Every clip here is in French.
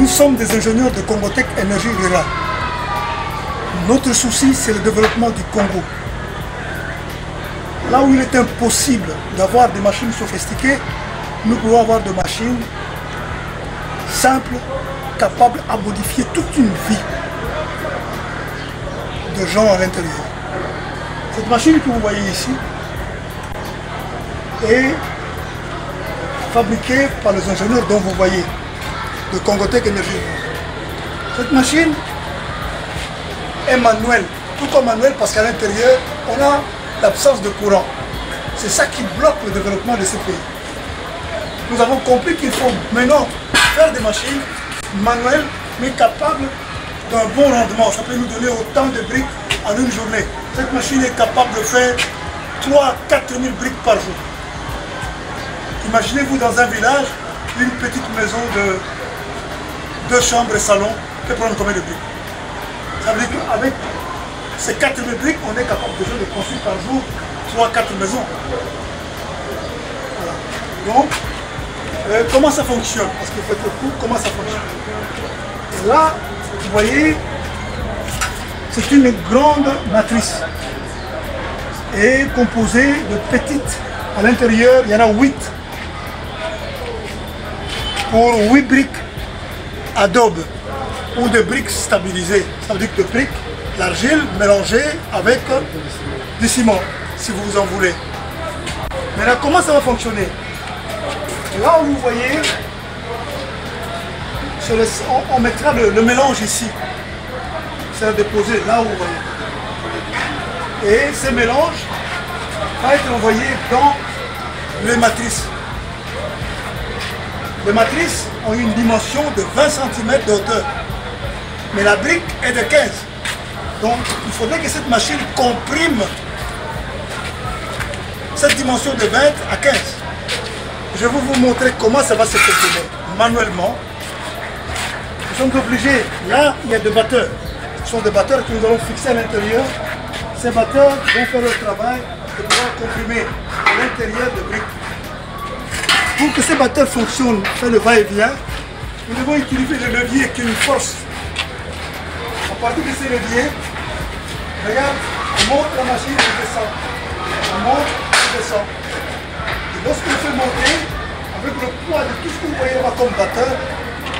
Nous sommes des ingénieurs de Congotec Énergie Rurale. Notre souci, c'est le développement du Congo. Là où il est impossible d'avoir des machines sophistiquées, nous pouvons avoir des machines simples, capables à modifier toute une vie de gens à l'intérieur. Cette machine que vous voyez ici est fabriquée par les ingénieurs dont vous voyez, de Congotec Énergie. Cette machine est manuelle, tout comme manuelle parce qu'à l'intérieur, on a l'absence de courant. C'est ça qui bloque le développement de ces pays. Nous avons compris qu'il faut maintenant faire des machines manuelles, mais capables d'un bon rendement. Ça peut nous donner autant de briques en une journée. Cette machine est capable de faire 3 à 4 000 briques par jour. Imaginez-vous dans un village, une petite maison de 2 chambres et salon peut prendre combien de briques? Ça veut dire qu'avec ces 4 000 briques, on est capable déjà de construire par jour 3 à 4 maisons. Voilà. Donc, comment ça fonctionne? Parce qu'il faut être au cours, comment ça fonctionne? Et là, vous voyez, c'est une grande matrice. Et composée de petites. À l'intérieur, il y en a 8. Pour 8 briques adobe ou de briques stabilisées. Ça veut dire que de briques, l'argile mélangée avec du ciment, si vous en voulez. Maintenant, comment ça va fonctionner? Là où vous voyez, on mettra le mélange ici. Ça va déposer là où vous voyez. Et ce mélange va être envoyé dans les matrices. Les matrices ont une dimension de 20 cm de hauteur. Mais la brique est de 15. Donc il faudrait que cette machine comprime cette dimension de 20 à 15. Je vais vous montrer comment ça va se comprimer manuellement. Nous sommes obligés, là il y a des batteurs. Ce sont des batteurs que nous allons fixer à l'intérieur. Ces batteurs vont faire le travail de pouvoir comprimer à l'intérieur de briques. Pour que ces batteurs fonctionnent, faire le va-et-vient, nous devons utiliser le levier qui est une force. À partir de ces leviers, regarde, on monte la machine et on descend. On monte et on descend. Et lorsqu'on fait monter, avec le poids de tout ce que vous voyez là comme batteur,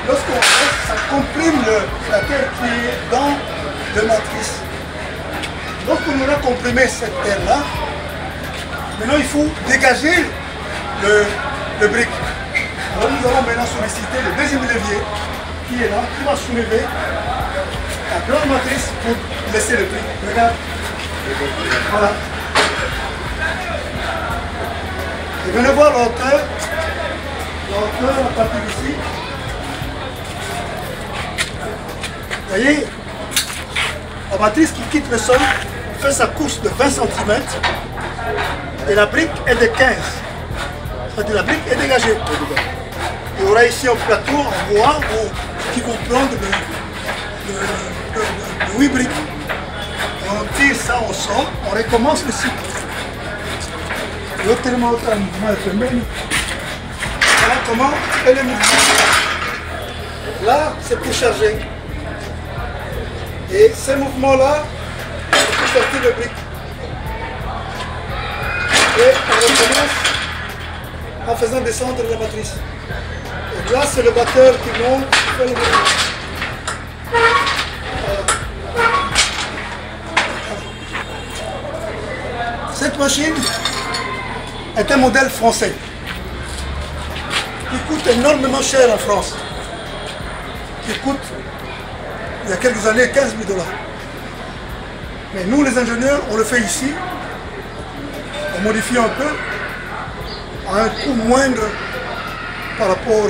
lorsqu'on reste, ça comprime la terre qui est dans la matrice. Lorsqu'on aura comprimé cette terre-là, maintenant il faut dégager le brique. Alors nous allons maintenant solliciter le deuxième levier qui est là, qui va soulever la grande matrice pour laisser le brique. Regarde. Voilà. Et venez voir la hauteur à partir d'ici. Vous voyez, la matrice qui quitte le sol fait sa course de 20 cm et la brique est de 15. C'est-à-dire la brique est dégagée. Il y aura ici un plateau en bois qui vont prendre de 8 briques. Et on tire ça au sol, on recommence le cycle. L'autre mouvement est fermé. Voilà comment est le mouvement. Là, c'est pour charger. Et ce mouvement-là, c'est pour sortir le brique. Et on recommence en faisant descendre la matrice. Et là, c'est le batteur qui monte, qui fait le mouvement. Cette machine est un modèle français qui coûte énormément cher en France. Qui coûte, il y a quelques années, 15 000 $. Mais nous, les ingénieurs, on le fait ici. On modifie un peu à un coût moindre par rapport